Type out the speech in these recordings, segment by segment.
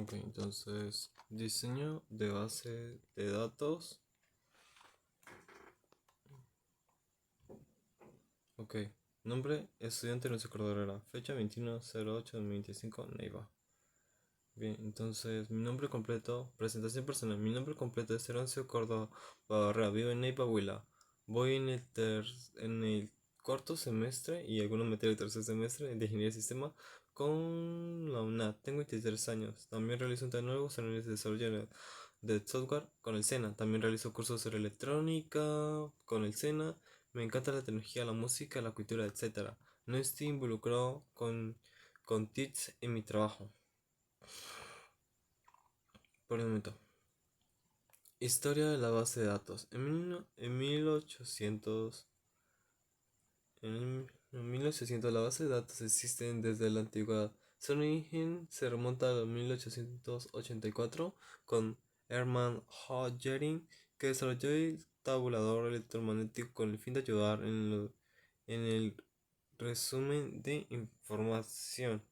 Ok, entonces, diseño de base de datos. Ok, nombre, estudiante Lucio Cordero. Fecha 21/08/2025, Neiva. Bien, entonces, mi nombre completo, presentación personal. Mi nombre completo es Eroncio Córdoba Barrera. Vivo en Neiva, Huila. Voy en el cuarto semestre y algunos materias del tercer semestre de Ingeniería de Sistema con la UNAD. Tengo 23 años. También realizo un tecnólogo en el desarrollo de software con el SENA. También realizo cursos sobre electrónica con el SENA. Me encanta la tecnología, la música, la cultura, etcétera. No estoy involucrado con TICs en mi trabajo. Por el momento. Historia de la base de datos. En 1800 la base de datos existen desde la antigüedad. Su origen se remonta a 1884 con Hermann Hodgkin, que desarrolló el tabulador electromagnético con el fin de ayudar en el resumen de información.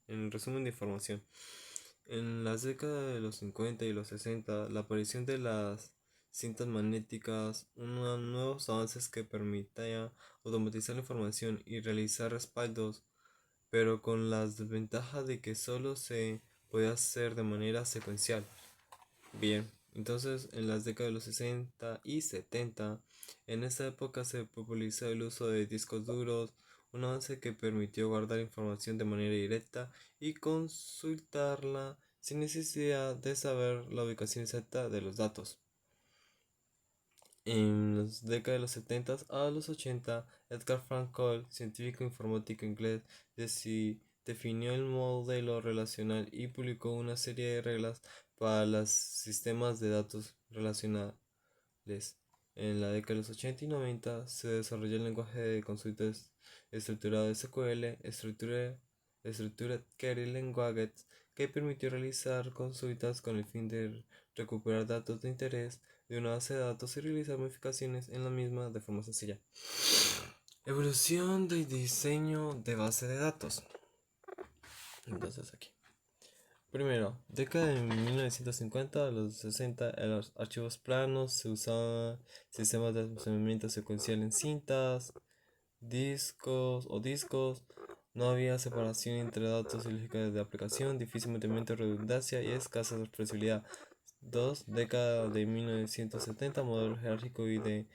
En las décadas de los 50 y los 60, la aparición de las cintas magnéticas, unos nuevos avances que permitían automatizar la información y realizar respaldos, pero con las desventajas de que solo se podía hacer de manera secuencial. Bien, entonces en las décadas de los 60 y 70, en esta época se popularizó el uso de discos duros, un avance que permitió guardar información de manera directa y consultarla sin necesidad de saber la ubicación exacta de los datos. En las décadas de los 70 a los 80, Edgar Frank Cole, científico informático inglés, definió el modelo relacional y publicó una serie de reglas para los sistemas de datos relacionales. En la década de los 80 y 90 se desarrolló el lenguaje de consulta estructurado SQL, Structured Query Language, que permitió realizar consultas con el fin de recuperar datos de interés de una base de datos y realizar modificaciones en la misma de forma sencilla. Evolución del diseño de base de datos. Entonces aquí. Primero, década de 1950 a los 60, en los archivos planos se usaban sistemas de almacenamiento secuencial en cintas, discos. No había separación entre datos y lógica de aplicación, difícil mantenimiento de redundancia y escasa flexibilidad. 2. Década de 1970, modelo jerárquico y de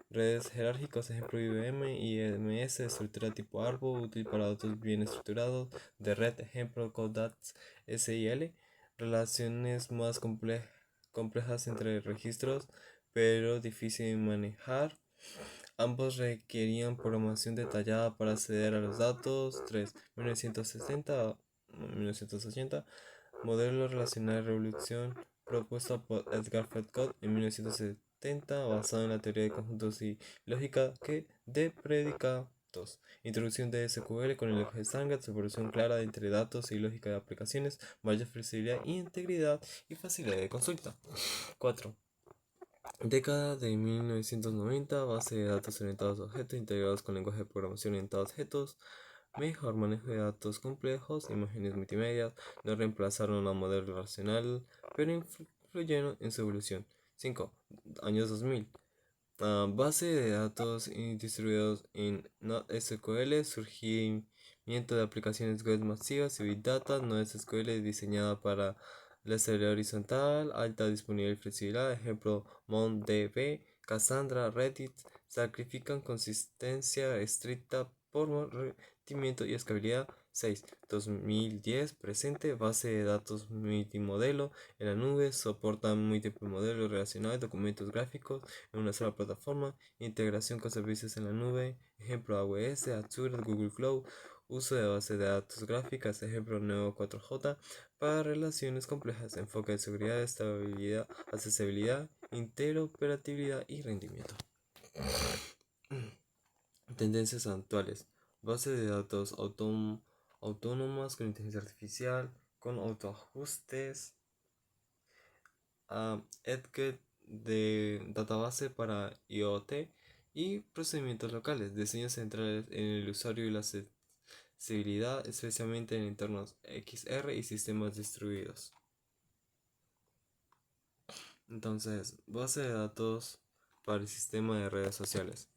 redes jerárquicas, ejemplo IBM y EMS, estructura tipo árbol, útil para datos bien estructurados, de red, ejemplo CODATS, SIL, relaciones más complejas entre registros, pero difícil de manejar. Ambos requerían programación detallada para acceder a los datos. 3. 1960 1980, modelo relacional de revolución propuesto por Edgar Fredcott en 1970, basado en la teoría de conjuntos y lógica de predicados. Introducción de SQL con el lenguaje estándar, separación clara entre datos y lógica de aplicaciones, mayor flexibilidad, integridad y facilidad de consulta. 4. Década de 1990, base de datos orientados a objetos integrados con lenguaje de programación orientado a objetos, mejor manejo de datos complejos, imágenes multimedia, no reemplazaron a modelo relacional, pero influyeron en su evolución. 5. Años 2000. Base de datos distribuidos en NoSQL, surgimiento de aplicaciones web masivas y Big Data. NoSQL diseñada para la serial horizontal, alta disponibilidad y flexibilidad. Ejemplo, MongoDB, Cassandra, Reddit. Sacrifican consistencia estricta por rendimiento y escalabilidad. 6. 2010 presente, base de datos multimodelo en la nube, soporta múltiples modelos relacionales, documentos gráficos en una sola plataforma, integración con servicios en la nube, ejemplo AWS, Azure, Google Cloud, uso de bases de datos gráficas, ejemplo Neo 4J, para relaciones complejas, enfoque de seguridad, estabilidad, accesibilidad, interoperabilidad y rendimiento. Tendencias actuales. Base de datos autónomas con inteligencia artificial, con autoajustes, EDGE de database para IoT y procedimientos locales, diseños centrales en el usuario y la accesibilidad, especialmente en entornos XR y sistemas distribuidos. Entonces, base de datos para el sistema de redes sociales.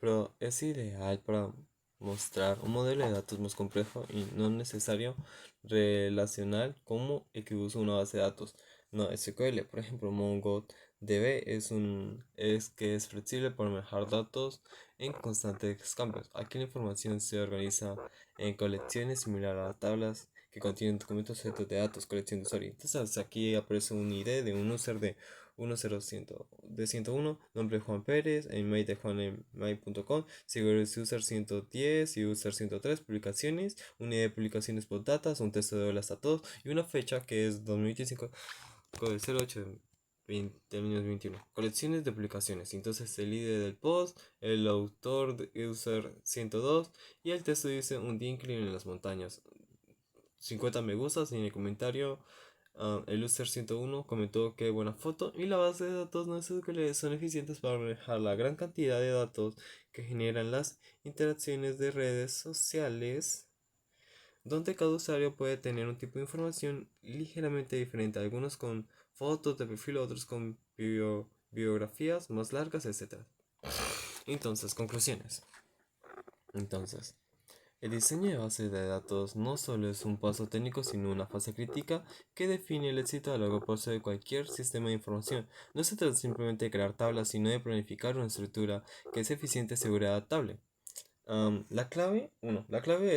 Pero es ideal para mostrar un modelo de datos más complejo y no necesario relacional como el que usa una base de datos no SQL. Por ejemplo, MongoDB es flexible para manejar datos en constantes cambios. Aquí la información se organiza en colecciones similar a tablas que contienen documentos objetos de datos, colección de usuario. Entonces aquí aparece un ID de un user de 101, nombre Juan Pérez, email de juanemail.com, seguridad user 110 y user 103, publicaciones, unidad de publicaciones por datas, un texto de hola a todos y una fecha que es 2025, código 08 2021. Colecciones de publicaciones. Entonces el ID del post, el autor de user 102 y el texto dice un día increíble en las montañas. 50 me gustas y en el comentario el user 101 comentó que buena foto y la base de datos no SQL son eficientes para manejar la gran cantidad de datos que generan las interacciones de redes sociales, donde cada usuario puede tener un tipo de información ligeramente diferente, algunos con fotos de perfil, otros con biografías más largas, etc. Entonces, conclusiones. Entonces, el diseño de bases de datos no solo es un paso técnico, sino una fase crítica que define el éxito a largo plazo de cualquier sistema de información. No se trata simplemente de crear tablas, sino de planificar una estructura que es eficiente, segura y adaptable. La clave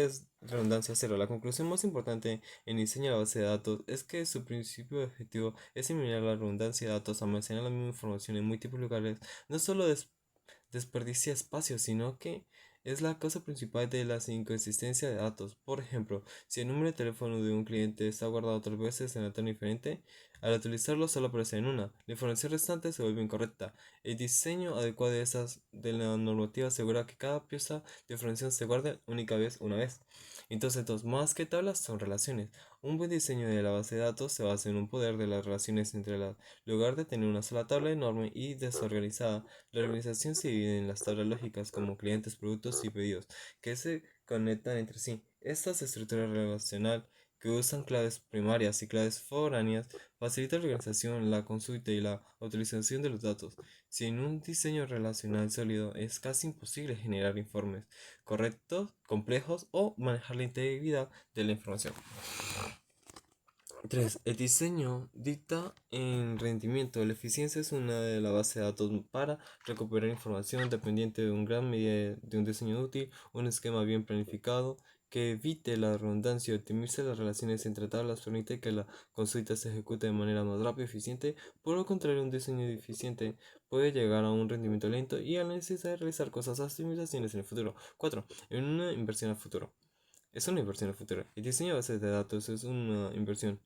es redundancia cero. La conclusión más importante en diseño de la base de datos es que su principio objetivo es eliminar la redundancia de datos, almacenar la misma información en múltiples lugares, no solo desperdicia espacio, sino que es la causa principal de la inconsistencia de datos. Por ejemplo, si el número de teléfono de un cliente está guardado 3 veces en un tono diferente, al utilizarlo solo aparece en una. La información restante se vuelve incorrecta. El diseño adecuado de la normativa asegura que cada pieza de información se guarde una vez. Entonces, más que tablas son relaciones. Un buen diseño de la base de datos se basa en un poder de las relaciones entre las, lugar de tener una sola tabla enorme y desorganizada. La organización se divide en las tablas lógicas como clientes, productos y pedidos, que se conectan entre sí. Estas estructuras relacionales que usan claves primarias y claves foráneas facilitan la organización, la consulta y la utilización de los datos. Sin un diseño relacional sólido es casi imposible generar informes correctos, complejos o manejar la integridad de la información. 3. El diseño dicta en rendimiento. La eficiencia es una de las bases de datos para recuperar información dependiente de un gran medida de un diseño útil, un esquema bien planificado que evite la redundancia y optimice las relaciones entre tablas permite que la consulta se ejecute de manera más rápida y eficiente. Por lo contrario, un diseño deficiente puede llegar a un rendimiento lento y a la necesidad de realizar cosas optimizaciones en el futuro. 4. En una inversión al futuro. Es una inversión al futuro. El diseño de bases de datos es una inversión.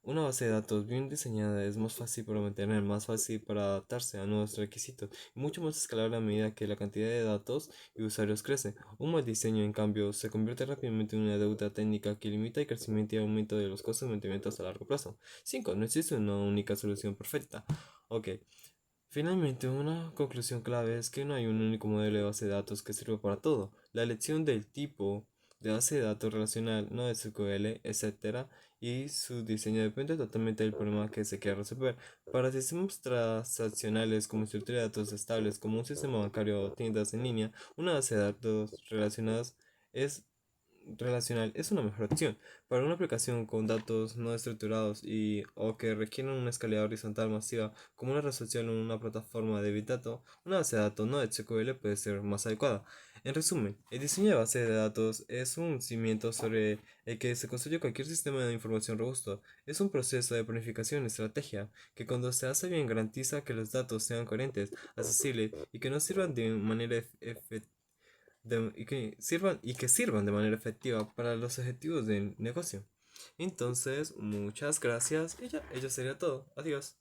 Una base de datos bien diseñada es más fácil para mantener, más fácil para adaptarse a nuevos requisitos y mucho más escalable a medida que la cantidad de datos y usuarios crece. Un mal diseño, en cambio, se convierte rápidamente en una deuda técnica que limita el crecimiento y aumento de los costos de mantenimiento a largo plazo. 5. No existe una única solución perfecta. Ok. Finalmente, una conclusión clave es que no hay un único modelo de base de datos que sirva para todo. La elección del tipo de base de datos relacional, no SQL, etc., y su diseño depende totalmente del problema que se quiera resolver. Para sistemas transaccionales como estructura de datos estables, como un sistema bancario o tiendas en línea, una base de datos es relacional es una mejor opción. Para una aplicación con datos no estructurados o que requieran una escalera horizontal masiva como una resolución en una plataforma de Big Data, una base de datos no SQL puede ser más adecuada. En resumen, el diseño de base de datos es un cimiento sobre el que se construye cualquier sistema de información robusto. Es un proceso de planificación y estrategia que cuando se hace bien garantiza que los datos sean coherentes, accesibles y que no sirvan de manera efectiva y que sirvan de manera efectiva para los objetivos del negocio. Entonces, muchas gracias y ya, ello sería todo. Adiós.